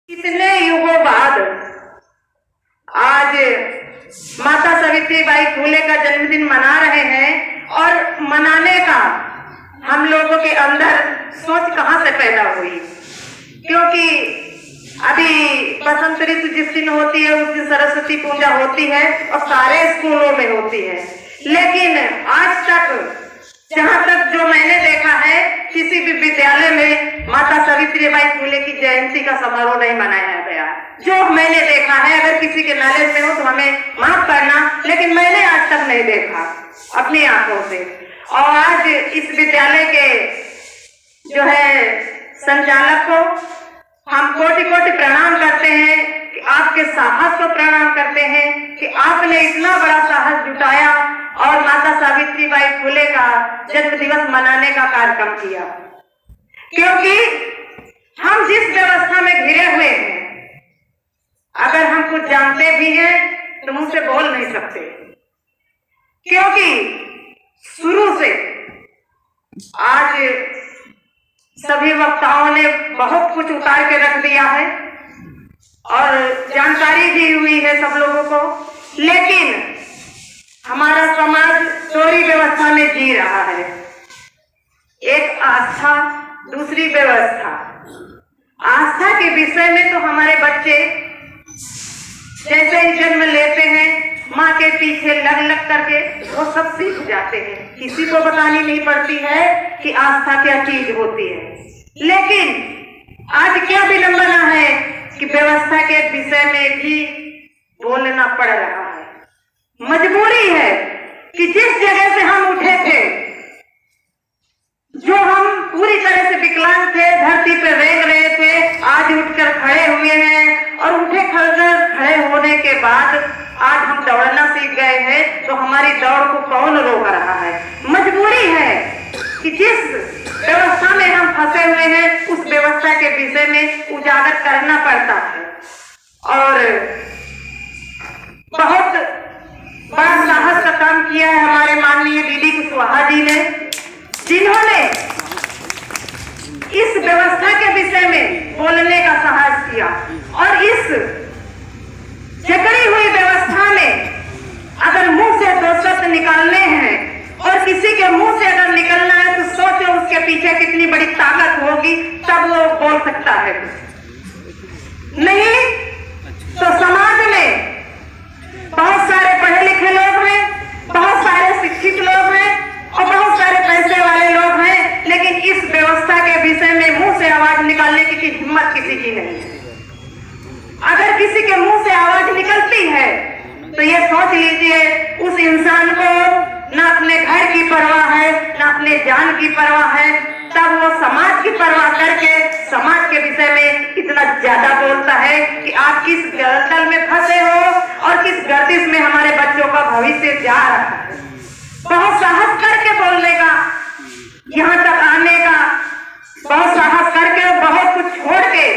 कितने युगों बाद आज माता सावित्रीबाई फुले का जन्मदिन मना रहे हैं और मनाने का हम लोगों के अंदर सोच कहां से पैदा हुई। क्योंकि अभी बसंत ऋतु जिस दिन होती है उस दिन सरस्वती पूजा होती है और सारे स्कूलों में होती है, लेकिन आज तक जहां तक जो मैंने देखा है किसी भी विद्यालय में माता सावित्रीबाई फुले की जयंती का समारोह नहीं मनाया गया। जो मैंने देखा है, अगर किसी के नॉलेज में हो तो हमें माफ करना, लेकिन मैंने आज तक नहीं देखा अपनी आंखों से। और आज इस विद्यालय के जो है संचालक को हम कोटि कोटि प्रणाम करते हैं कि आपके साहस को प्रणाम करते हैं कि आपने इतना बड़ा साहस जुटाया और माता सावित्रीबाई फुले का जन्म दिवस मनाने का कार्यक्रम किया। क्योंकि हम जिस व्यवस्था में घिरे हुए हैं, अगर हम कुछ जानते भी हैं तो मुंह से बोल नहीं सकते, क्योंकि शुरू से आज सभी वक्ताओं ने बहुत कुछ उतार के रख दिया है और जानकारी दी हुई है सब लोगों को, लेकिन हमारा समाज चोरी व्यवस्था में जी रहा है। एक आस्था, दूसरी व्यवस्था। आस्था के विषय में तो हमारे बच्चे जैसे ही जन्म लेते हैं माँ के पीछे लग लग करके वो सब सीख जाते हैं। किसी को बतानी नहीं पड़ती है कि आस्था क्या चीज होती है। लेकिन आज क्या विडंबना है कि व्यवस्था के विषय में भी बोलना पड़ रहा है। मजबूरी है कि जिस जगह से हम उठे थे, जो हम पूरी तरह से विकलांग थे, धरती पर रेंग रहे थे, आज उठकर खड़े हुए हैं और उठे खड़े होने के बाद आज हम दौड़ना सीख गए हैं, तो हमारी दौड़ को कौन रोक रहा है। मजबूरी है कि जिस व्यवस्था में हम फंसे हुए हैं उस व्यवस्था के विषय में उजागर करना पड़ता है। और बहुत बड़ा साहस का काम किया है हमारे माननीय दीदी कुशवाहा जी ने, जिन्होंने इस व्यवस्था के विषय में बोलने का साहस किया। और इस जकड़ी हुई व्यवस्था में अगर मुंह से दो शब्द निकालने हैं और किसी के मुंह से अगर निकलना है तो सोचो उसके पीछे कितनी बड़ी ताकत होगी, तब वो बोल सकता है। नहीं तो समाज में बहुत सारे पढ़े लिखे लोग हैं, बहुत सारे शिक्षित लोग हैं और बहुत सारे पैसे वाले लोग हैं, लेकिन इस व्यवस्था के विषय में मुंह से आवाज निकालने की हिम्मत किसी की नहीं है। अगर किसी के मुंह से आवाज निकलती है तो ये सोच लीजिए उस इंसान को न अपने घर की परवाह है, न अपने जान की परवाह है, तब वो समाज की परवाह करके समाज के विषय में इतना ज्यादा बोलता है कि आप किस गलदल में फंसे हो और किस गर्दिश में हमारे बच्चों का भविष्य जा रहा है। बहुत साहस करके बोलने का, यहाँ तक आने का, बहुत साहस करके बहुत कुछ छोड़ के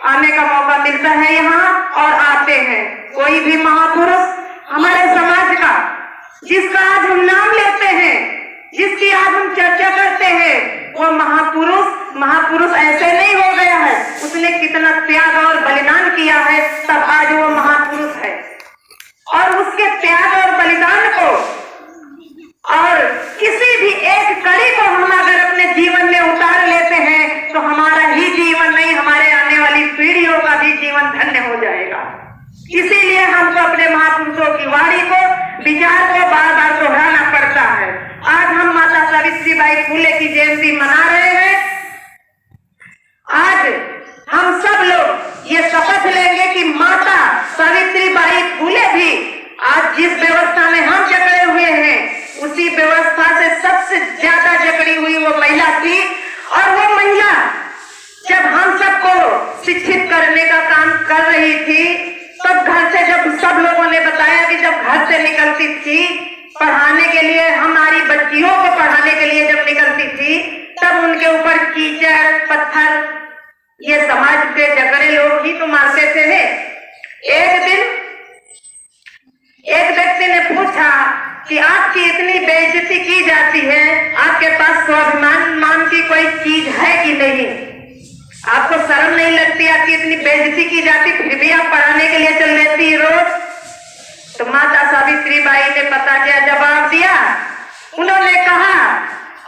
आने का मौका मिलता है यहाँ, और आते हैं। कोई भी महापुरुष हमारे समाज का जिसका आज हम नाम लेते हैं, जिसकी आज हम चर्चा करते हैं, वो महापुरुष ऐसे नहीं हो गया है। उसने कितना त्याग और बलिदान किया है, तब आज वो महापुरुष है। और उसके त्याग और बलिदान को और किसी भी एक कड़ी को हम अगर अपने जीवन में उतार लेते हैं तो हमारा ही जीवन नहीं, हमारे आने वाली पीढ़ियों का भी जीवन धन्य हो जाएगा। इसीलिए हमको अपने महापुरुषों की वाणी को, विचार को बार बार दोहराना पड़ता है। आज हम माता सावित्रीबाई फुले की जयंती मना रहे हैं। आज हम सब लोग ये शपथ लेंगे कि माता सावित्रीबाई फुले भी आज जिस व्यवस्था में हम जकड़े हुए हैं उसी व्यवस्था से सबसे ज्यादा जकड़ी हुई वो महिला थी। और वो महिला जब हम सबको शिक्षित करने का काम कर रही थी, तब घर से जब सब लोगों ने बताया कि जब घर से निकलती थी पढ़ाने के लिए, हमारी बच्चियों को पढ़ाने के लिए जब निकलती थी, तब उनके ऊपर कीचड़ पत्थर ये समाज के जगड़े लोग ही तो मारते थे। एक दिन एक व्यक्ति ने पूछा कि आपकी इतनी बेइज्जती की जाती है, आपके पास स्वाभिमान मान की कोई चीज है कि नहीं। आपको शर्म नहीं लगती? आपकी इतनी बेइज्जती की जाती, फिर भी आप पढ़ाने के लिए चल देती है रोज। तो माता सावित्री बाई ने पता क्या जवाब दिया? उन्होंने कहा,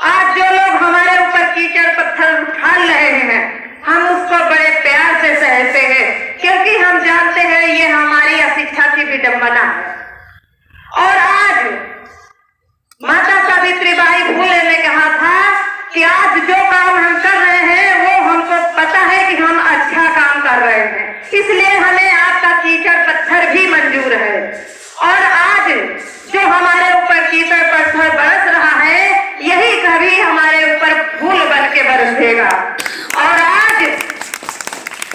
आज जो लोग हमारे ऊपर कीचड़ पत्थर उछाल रहे हैं, हम उसको बड़े प्यार से सहते हैं, क्योंकि हम जानते हैं ये हमारी अशिक्षा की विडंबना है। और आज माता सावित्री बाई फुले ने कहा था कि आज जो काम हम कर रहे हैं वो हमको पता है कि हम अच्छा काम कर रहे हैं, इसलिए हमें आपका कीचड़ पत्थर भी मंजूर है। और आज जो हमारे ऊपर कीचड़ पत्थर बरस रहा है, यही कभी हमारे ऊपर फूल बन के बरसेगा। और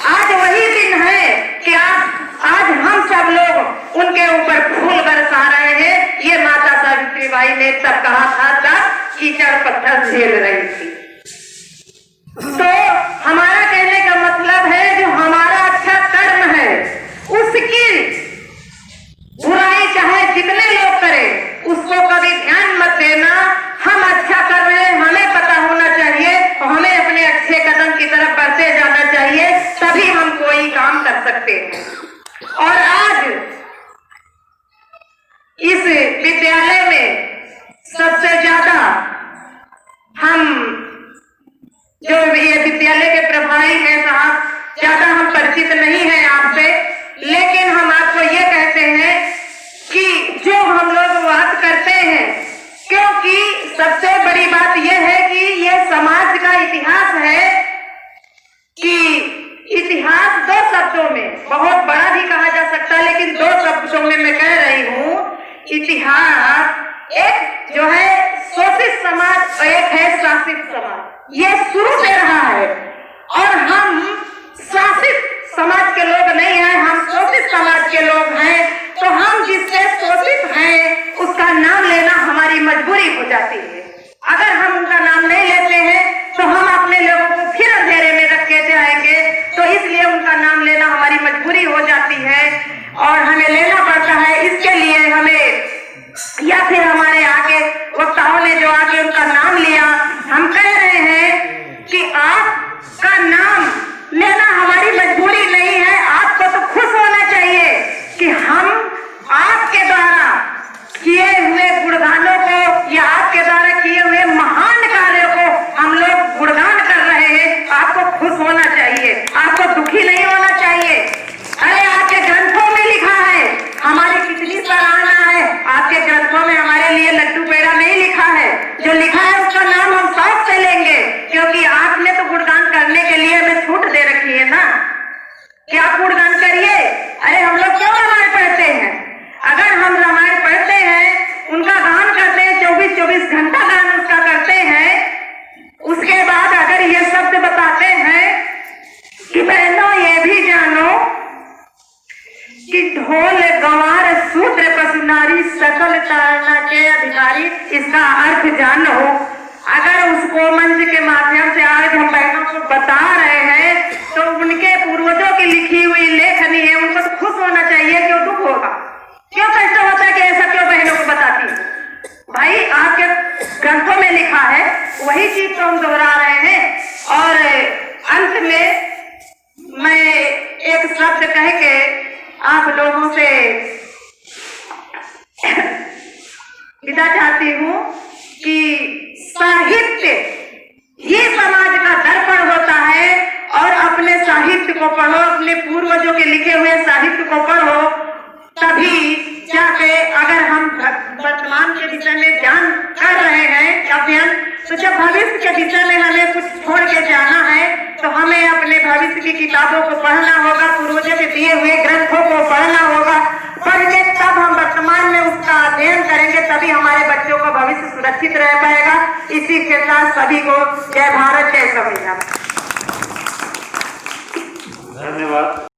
आज वही दिन है कि आज हम सब लोग उनके ऊपर फूल बरसा रहे हैं। ये माता सावित्री बाई ने तब कहा था जब कीचड़ पत्थर झेल रही थी। तो हमारा कहने का मतलब है, जो हमारा अच्छा कर्म है उसकी बुराई चाहे जितने लोग करें, उसको कभी ध्यान मत देना। हम अच्छा कर रहे हैं, हमें पता होना चाहिए, और हमें अपने अच्छे कदम की तरफ बढ़ते जाना चाहिए, तभी हम कोई काम कर सकते हैं। और आज इस विद्यालय में सबसे ज्यादा हम जो ये विद्यालय के प्रभारी हैं साहब, ज्यादा हम परिचित नहीं हैं आपसे, लेकिन हम आपको ये कहते हैं कि जो हम लोग बात करते हैं, क्योंकि सबसे बड़ी बात यह है कि ये समाज का इतिहास है, कि इतिहास दो शब्दों में बहुत बड़ा भी कहा जा सकता है, लेकिन दो शब्दों में मैं कह रही हूँ। इतिहास एक जो है शोषित समाज और एक है शासित समाज। ये शुरू से रहा है, और हम शासित समाज के लोग नहीं हैं, हम शोषित समाज के लोग हैं। तो हम जिससे शोषित हैं उसका नाम लेना हमारी मजबूरी हो जाती है। अगर हम उनका नाम नहीं लेते हैं तो हम अपने लोगों को फिर अंधेरे में रखे जाएंगे। तो इसलिए उनका नाम लेना हमारी मजबूरी हो जाती है और हमें लेना पड़ता है। इसके लिए हमें, या फिर हमारे आगे वक्ताओं ने जो आगे उनका नाम लिया, हम कह रहे हैं कि आपका नाम लेना हमारी मजबूरी नहीं है। आपको तो खुश होना चाहिए कि हम आपके द्वारा किए हुए गुणगानों को, या आपके द्वारा किए हुए महान कार्यों को हम लोग गुणगान कर रहे हैं। आपको खुश होना चाहिए, आपको दुखी नहीं होना चाहिए। अरे आपके ग्रंथों में लिखा है, हमारी कितनी सराहना है। आपके ग्रंथों में हमारे लिए लड्डू पेड़ा नहीं लिखा है, जो लिखा है उसका नाम हम शौक से लेंगे, क्योंकि आपने तो गुणगान करने के लिए हमें छूट दे रखी है ना कि आप गुणगान करिए। अरे हम लोग क्यों रामायण पढ़ते हैं? अगर हम रामायण पढ़ते हैं, उनका गान करते हैं, 24-24 घंटा गान उसका करते हैं, उसके बाद अगर ये शब्द बताते हैं कि बहनों ये भी जानो कि ढोल गंवार शूद्र पशु नारी सकल तारना के अधिकारी, इसका अर्थ जानो। अगर उसको मंच के माध्यम से आज हम बहनों को बता रहे हैं, तो उनके पूर्वजों की लिखी हुई लेखनी है, उनको तो खुश होना चाहिए। क्यों दुख होगा? क्यों कष्ट होता है कि ऐसा क्यों बहनों को बताती है? भाई आपके ग्रंथों में लिखा है, वही चीज तो हम दोहरा रहे हैं। और अंत में मैं एक शब्द कह के आप लोगों से विदा चाहती हूँ कि साहित्य ये समाज का दर्पण होता है, और अपने साहित्य को पढ़ो, अपने पूर्वजों के लिखे हुए साहित्य को पढ़ो, तभी जाके अगर हम वर्तमान के विषय में ज्ञान कर रहे हैं अध्ययन, तो जब भविष्य के विषय में हमें कुछ छोड़ के जाना है, तो हमें अपने भविष्य की किताबों को पढ़ना होगा, पूर्वजों के दिए हुए ग्रंथों को पढ़ना होगा। पढ़ के तब हम वर्तमान में उसका अध्ययन करेंगे, तभी हमारे बच्चों का भविष्य सुरक्षित रह पाएगा। इसी के साथ सभी को जय भारत, जय संविधान। धन्यवाद।